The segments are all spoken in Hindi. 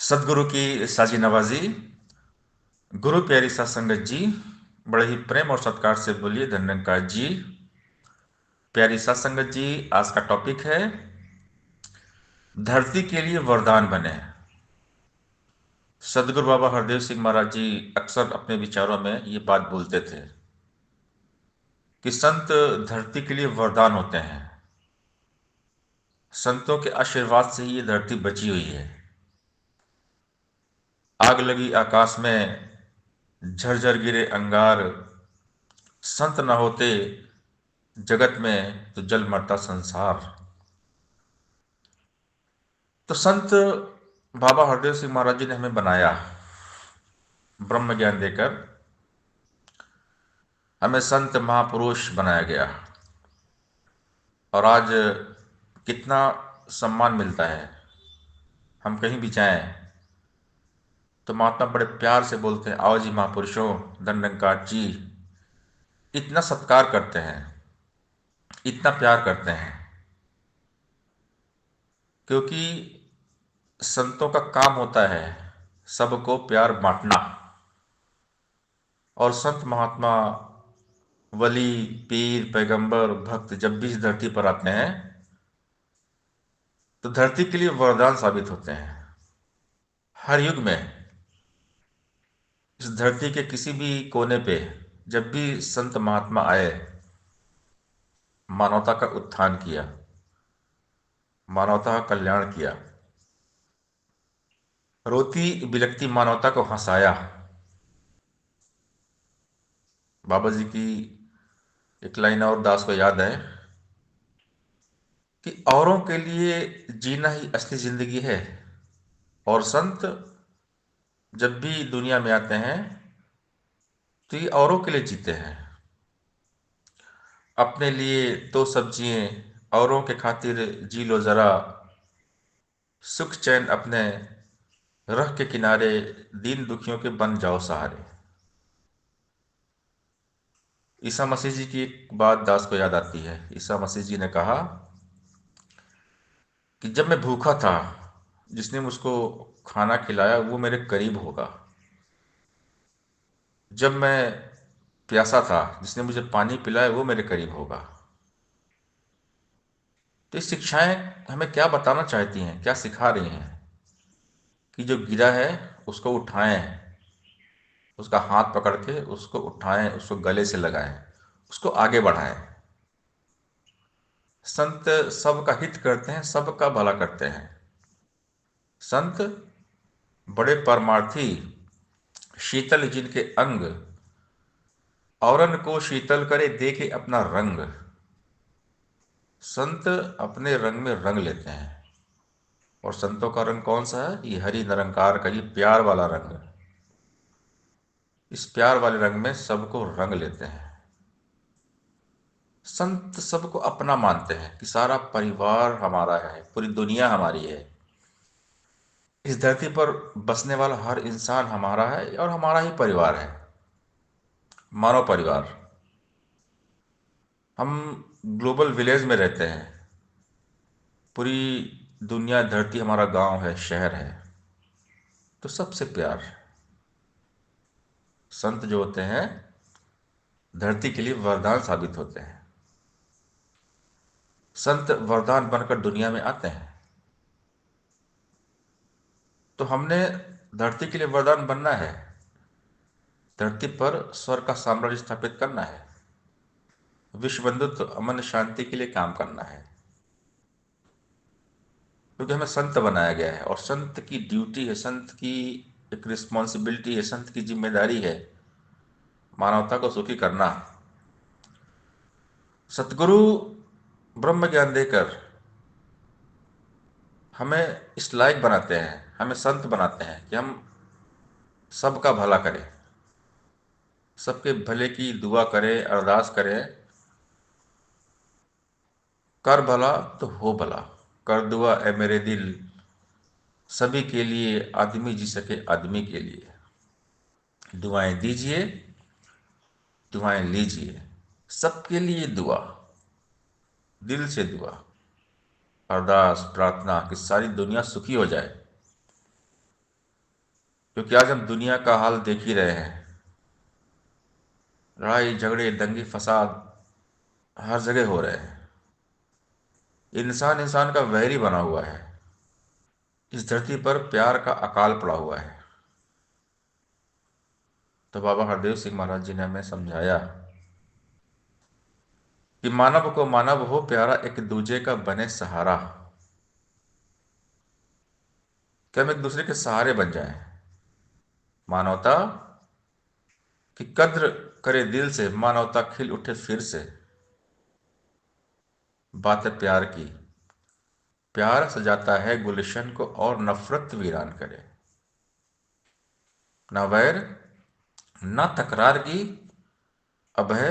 सदगुरु की साजी नवाजी। गुरु प्यारी सत्संगत जी, बड़े ही प्रेम और सत्कार से बोलिए धन्यकार जी। प्यारी सत्संगत जी, आज का टॉपिक है धरती के लिए वरदान बने। सदगुरु बाबा हरदेव सिंह महाराज जी अक्सर अपने विचारों में ये बात बोलते थे कि संत धरती के लिए वरदान होते हैं। संतों के आशीर्वाद से ही ये धरती बची हुई है। आग लगी आकाश में, झरझर गिरे अंगार, संत न होते जगत में तो जल मरता संसार। तो संत बाबा हरदेव सिंह महाराज जी ने हमें बनाया, ब्रह्म ज्ञान देकर हमें संत महापुरुष बनाया गया। और आज कितना सम्मान मिलता है। हम कहीं भी जाएं तो महात्मा बड़े प्यार से बोलते हैं, आओ जी महापुरुषों, दंडकार जी। इतना सत्कार करते हैं, इतना प्यार करते हैं, क्योंकि संतों का काम होता है सबको प्यार बांटना। और संत महात्मा, वली, पीर, पैगंबर, भक्त जब भी इस धरती पर आते हैं तो धरती के लिए वरदान साबित होते हैं। हर युग में इस धरती के किसी भी कोने पे जब भी संत महात्मा आए, मानवता का उत्थान किया, मानवता का कल्याण किया, रोती बिलखती मानवता को हंसाया। बाबा जी की एक लाइन और दास को याद है कि औरों के लिए जीना ही असली जिंदगी है। और संत जब भी दुनिया में आते हैं तो ये औरों के लिए जीते हैं। अपने लिए तो सब जिए, औरों के खातिर जी लो जरा, सुख चैन अपने रह के किनारे, दीन दुखियों के बन जाओ सहारे। ईसा मसीह जी की एक बात दास को याद आती है। ईसा मसीह जी ने कहा कि जब मैं भूखा था, जिसने मुझको खाना खिलाया वो मेरे करीब होगा। जब मैं प्यासा था, जिसने मुझे पानी पिलाया वो मेरे करीब होगा। तो ये शिक्षाएं हमें क्या बताना चाहती हैं, क्या सिखा रही हैं? कि जो गिरा है उसको उठाएं, उसका हाथ पकड़ के उसको उठाएं, उसको गले से लगाएं, उसको आगे बढ़ाएं। संत सबका हित करते हैं, सबका भला करते हैं। संत बड़े परमार्थी, शीतल जिनके अंग, औरन को शीतल करे देखे अपना रंग। संत अपने रंग में रंग लेते हैं। और संतों का रंग कौन सा है? ये हरि निरंकार का, ये प्यार वाला रंग। इस प्यार वाले रंग में सबको रंग लेते हैं। संत सबको अपना मानते हैं कि सारा परिवार हमारा है, पूरी दुनिया हमारी है। इस धरती पर बसने वाला हर इंसान हमारा है और हमारा ही परिवार है, मानव परिवार। हम ग्लोबल विलेज में रहते हैं। पूरी दुनिया, धरती हमारा गांव है, शहर है। तो सबसे प्यार। संत जो होते हैं धरती के लिए वरदान साबित होते हैं। संत वरदान बनकर दुनिया में आते हैं। तो हमने धरती के लिए वरदान बनना है। धरती पर स्वर्ग का साम्राज्य स्थापित करना है। विश्व बंधुत्व, अमन शांति के लिए काम करना है। क्योंकि हमें संत बनाया गया है और संत की ड्यूटी है, संत की एक रिस्पॉन्सिबिलिटी है, संत की जिम्मेदारी है मानवता को सुखी करना। सतगुरु ब्रह्म ज्ञान देकर हमें इस लायक बनाते हैं, हमें संत बनाते हैं कि हम सबका भला करें, सबके भले की दुआ करें, अरदास करें। कर भला तो हो भला, कर दुआ ए मेरे दिल, सभी के लिए, आदमी जी सके आदमी के लिए। दुआएं दीजिए, दुआएं लीजिए, सबके लिए दुआ, दिल से दुआ, अरदास प्रार्थना कि सारी दुनिया सुखी हो जाए। क्योंकि आज हम दुनिया का हाल देख ही रहे हैं। लड़ाई झगड़े दंगे फसाद हर जगह हो रहे हैं। इंसान इंसान का वैरी बना हुआ है। इस धरती पर प्यार का अकाल पड़ा हुआ है। तो बाबा हरदेव सिंह महाराज जी ने हमें समझाया कि मानव को मानव हो प्यारा, एक दूजे का बने सहारा। कि हम एक दूसरे के सहारे बन जाएं। मानवता की कद्र करे दिल से, मानवता खिल उठे फिर से। बात है प्यार की। प्यार सजाता है गुलशन को और नफरत वीरान करे। न वैर न तकरार की, अब है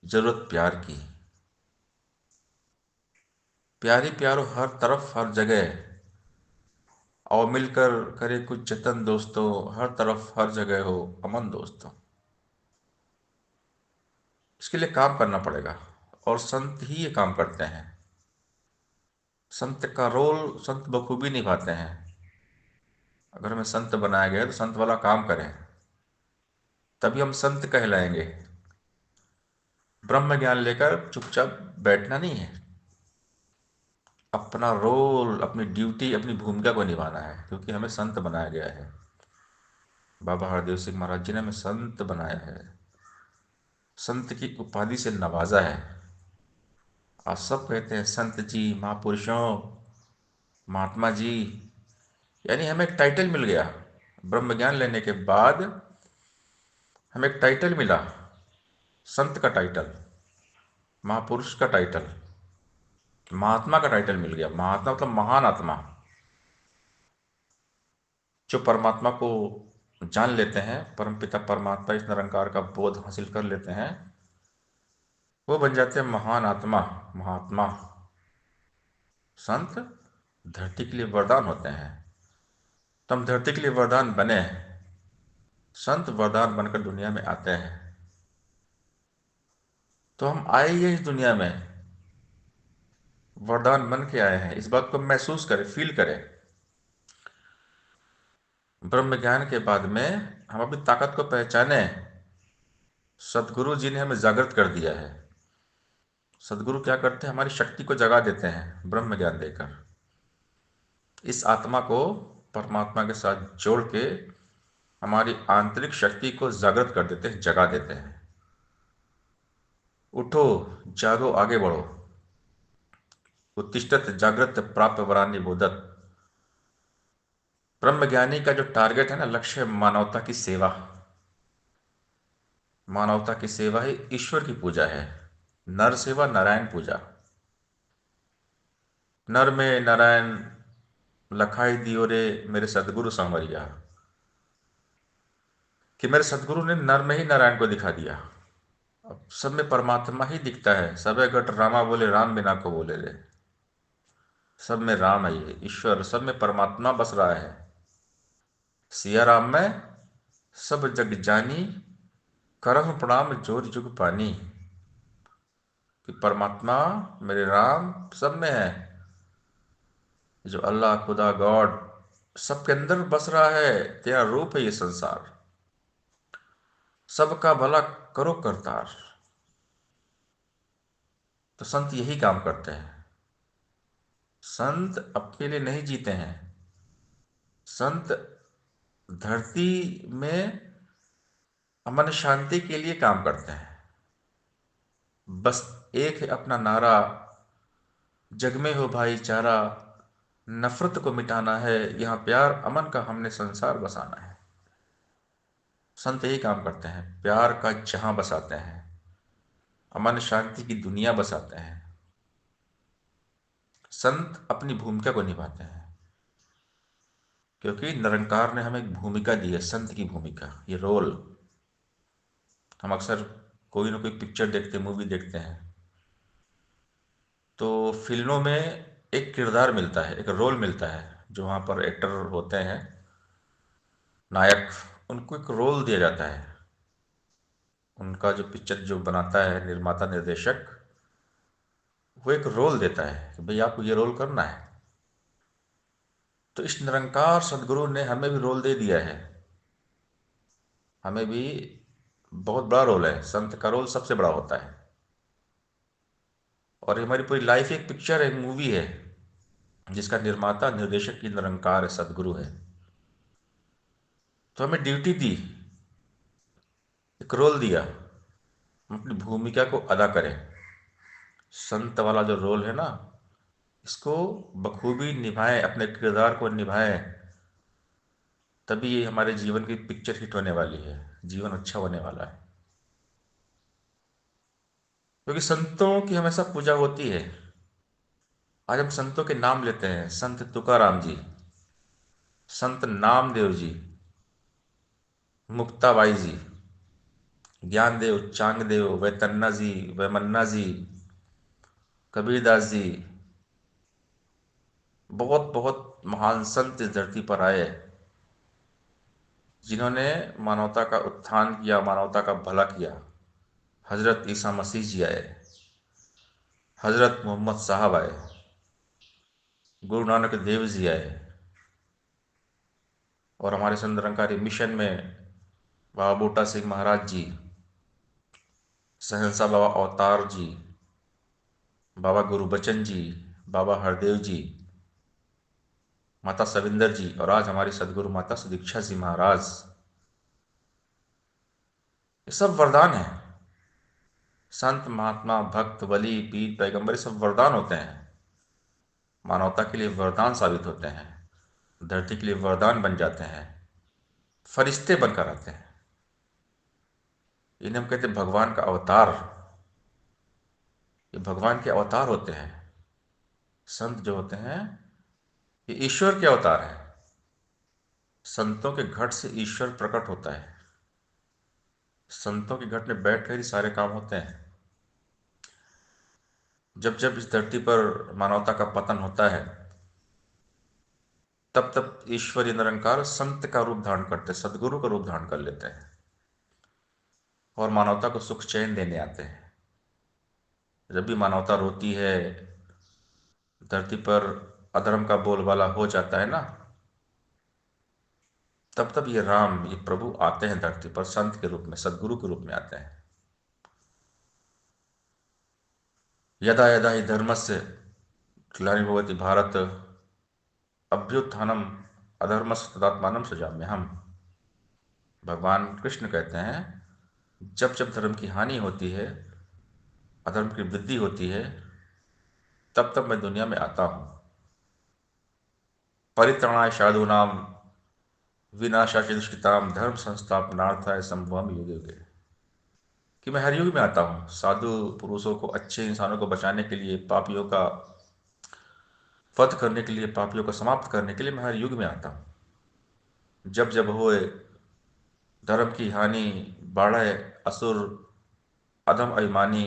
जरूरत प्यार की। प्यारी प्यारो हर तरफ हर जगह, और मिलकर करे कुछ जतन दोस्तों, हर तरफ हर जगह हो अमन दोस्तों। इसके लिए काम करना पड़ेगा, और संत ही ये काम करते हैं। संत का रोल संत बखूबी निभाते हैं। अगर हमें संत बनाया गया है तो संत वाला काम करें, तभी हम संत कहलाएंगे। ब्रह्म ज्ञान लेकर चुपचाप बैठना नहीं है। अपना रोल, अपनी ड्यूटी, अपनी भूमिका को निभाना है, क्योंकि हमें संत बनाया गया है। बाबा हरदेव सिंह महाराज जी ने हमें संत बनाया है, संत की उपाधि से नवाजा है। आज सब कहते हैं संत जी, महापुरुषों, महात्मा जी। यानी हमें एक टाइटल मिल गया। ब्रह्म ज्ञान लेने के बाद हमें एक टाइटल मिला, संत का टाइटल, महापुरुष का टाइटल, महात्मा का टाइटल मिल गया। महात्मा मतलब महान आत्मा, जो परमात्मा को जान लेते हैं, परमपिता परमात्मा इस निरंकार का बोध हासिल कर लेते हैं, वो बन जाते हैं महान आत्मा, महात्मा। संत धरती के लिए वरदान होते हैं। तो हम धरती के लिए वरदान बने। संत वरदान बनकर दुनिया में आते हैं। तो हम आए ही इस दुनिया में वरदान बन के आए हैं, इस बात को महसूस करें, फील करें। ब्रह्म ज्ञान के बाद में हम अपनी ताकत को पहचाने। सदगुरु जी ने हमें जागृत कर दिया है। सदगुरु क्या करते हैं? हमारी शक्ति को जगा देते हैं ब्रह्म ज्ञान देकर। इस आत्मा को परमात्मा के साथ जोड़ के हमारी आंतरिक शक्ति को जागृत कर देते हैं, जगा देते हैं। उठो, जागो, आगे बढ़ो। उत्तिष्ठत जागृत प्राप्त वरान्य बोधत। ब्रह्म ज्ञानी का जो टारगेट है ना, लक्ष्य है मानवता की सेवा। मानवता की सेवा ही ईश्वर की पूजा है। नर सेवा नारायण पूजा। नर में नारायण लखाई दियो रे मेरे सदगुरु सांवरिया। कि मेरे सदगुरु ने नर में ही नारायण को दिखा दिया। अब सब में परमात्मा ही दिखता है। सबे गट रामा बोले राम बिना को बोले रे। सब में राम है, ये ईश्वर, सब में परमात्मा बस रहा है। सिया राम में सब जग जानी, करम प्रणाम जोर जुग पानी। कि परमात्मा मेरे राम सब में है। जो अल्लाह खुदा गॉड सबके अंदर बस रहा है। तेरा रूप है ये संसार, सबका भला करो करतार। तो संत यही काम करते हैं। संत अपने लिए नहीं जीते हैं। संत धरती में अमन शांति के लिए काम करते हैं। बस एक है अपना नारा, जग में हो भाईचारा, नफरत को मिटाना है, यहाँ प्यार अमन का हमने संसार बसाना है। संत यही काम करते हैं, प्यार का जहां बसाते हैं, अमन शांति की दुनिया बसाते हैं। संत अपनी भूमिका को निभाते हैं, क्योंकि निरंकार ने हमें एक भूमिका दी है, संत की भूमिका, ये रोल। हम अक्सर कोई ना कोई पिक्चर देखते हैं, मूवी देखते हैं, तो फिल्मों में एक किरदार मिलता है, एक रोल मिलता है। जो वहाँ पर एक्टर होते हैं, नायक, उनको एक रोल दिया जाता है। उनका जो पिक्चर जो बनाता है निर्माता निर्देशक, वो एक रोल देता है कि भाई आपको ये रोल करना है। तो इस निरंकार सदगुरु ने हमें भी रोल दे दिया है। हमें भी बहुत बड़ा रोल है, संत का रोल सबसे बड़ा होता है। और ये हमारी पूरी लाइफ एक पिक्चर है, एक मूवी है, जिसका निर्माता निर्देशक की निरंकार है, सदगुरु है। तो हमें ड्यूटी दी, एक रोल दिया, हम अपनी भूमिका को अदा करें। संत वाला जो रोल है ना, इसको बखूबी निभाएं, अपने किरदार को निभाएं, तभी ये हमारे जीवन की पिक्चर हिट होने वाली है, जीवन अच्छा होने वाला है। क्योंकि संतों की हमेशा पूजा होती है। आज हम संतों के नाम लेते हैं, संत तुकाराम जी, संत नामदेव जी, मुक्ताबाई जी, ज्ञानदेव, चांगदेव, वैतन्ना जी, वैमन्ना जी, कबीरदास जी, बहुत बहुत महान संत इस धरती पर आए, जिन्होंने मानवता का उत्थान किया, मानवता का भला किया। हजरत ईसा मसीह जी आए, हजरत मोहम्मद साहब आए, गुरु नानक देव जी आए, और हमारे संत निरंकारी मिशन में बाबा बूटा सिंह महाराज जी, सहनसा बाबा अवतार जी, बाबा गुरुबचन जी, बाबा हरदेव जी, माता सविंदर जी, और आज हमारी सदगुरु माता सुदीक्षा जी महाराज। ये सब वरदान है। संत, महात्मा, भक्त, वली, पीर, पैगंबर, ये सब वरदान होते हैं, मानवता के लिए वरदान साबित होते हैं, धरती के लिए वरदान बन जाते हैं, फरिश्ते बनकर आते हैं। इन्हें हम कहते हैं भगवान का अवतार। ये भगवान के अवतार होते हैं। संत जो होते हैं, ये ईश्वर के अवतार हैं। संतों के घट से ईश्वर प्रकट होता है। संतों के घट में बैठकर ही सारे काम होते हैं। जब जब इस धरती पर मानवता का पतन होता है, तब तब ईश्वरीय निरंकार संत का रूप धारण करते, सदगुरु का रूप धारण कर लेते हैं, और मानवता को सुख चैन देने आते हैं। जब भी मानवता रोती है, धरती पर अधर्म का बोलबाला हो जाता है ना, तब तब ये राम, ये प्रभु आते हैं धरती पर, संत के रूप में, सदगुरु के रूप में आते हैं। यदा यदा हि धर्मस्य ग्लानिर्भवति भारत, अभ्युत्थानम अधर्मस्य तदात्मानं सृजाम्यहम्। भगवान कृष्ण कहते हैं, जब जब धर्म की हानि होती है, अधर्म की वृद्धि होती है, तब तब मैं दुनिया में आता हूँ। परित्राणाय साधूनां विनाशाय दुष्कृतां धर्म संस्थापनार्थाय संभवामि युगे युगे। कि मैं हर युग में आता हूँ, साधु पुरुषों को, अच्छे इंसानों को बचाने के लिए, पापियों का वध करने के लिए, पापियों को समाप्त करने के लिए मैं हर युग में आता हूँ। जब जब होए धर्म की हानि, बाढ़े असुर अधम अभिमानी,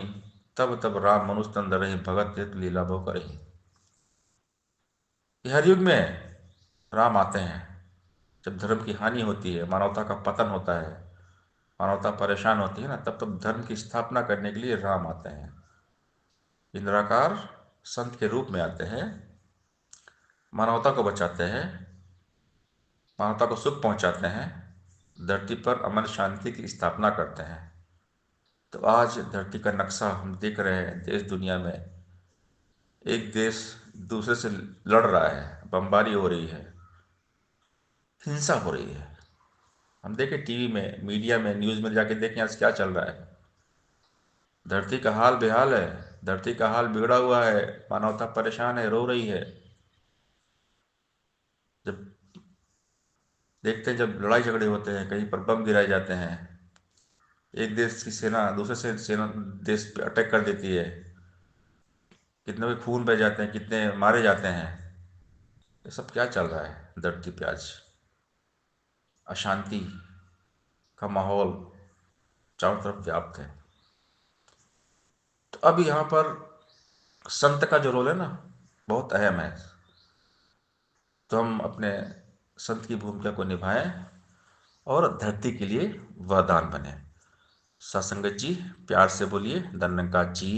तब तब राम मनुष्य तन धरहि, भगत हित लीला भो करहि। ये हर युग में राम आते हैं। जब धर्म की हानि होती है, मानवता का पतन होता है, मानवता परेशान होती है ना, तब तब धर्म की स्थापना करने के लिए राम आते हैं। ये निराकार संत के रूप में आते हैं, मानवता को बचाते हैं, मानवता को सुख पहुंचाते हैं, धरती पर अमन शांति की स्थापना करते हैं। तो आज धरती का नक्शा हम देख रहे हैं, देश दुनिया में एक देश दूसरे से लड़ रहा है, बमबारी हो रही है, हिंसा हो रही है। हम देखें टीवी में, मीडिया में, न्यूज़ में जाके देखें आज क्या चल रहा है। धरती का हाल बेहाल है, धरती का हाल बिगड़ा हुआ है, मानवता परेशान है, रो रही है। जब देखते हैं, जब लड़ाई झगड़े होते हैं, कहीं पर बम गिराए जाते हैं, एक देश की सेना दूसरे से सेना देश पे अटैक कर देती है, कितने भी खून बह जाते हैं, कितने मारे जाते हैं। ये सब क्या चल रहा है धरती पे आज? अशांति का माहौल चारों तरफ व्याप्त है। तो अब यहाँ पर संत का जो रोल है ना, बहुत अहम है। तो हम अपने संत की भूमिका को निभाएं, और धरती के लिए वरदान बने। सत्संगत जी, प्यार से बोलिए धन्यवाद जी।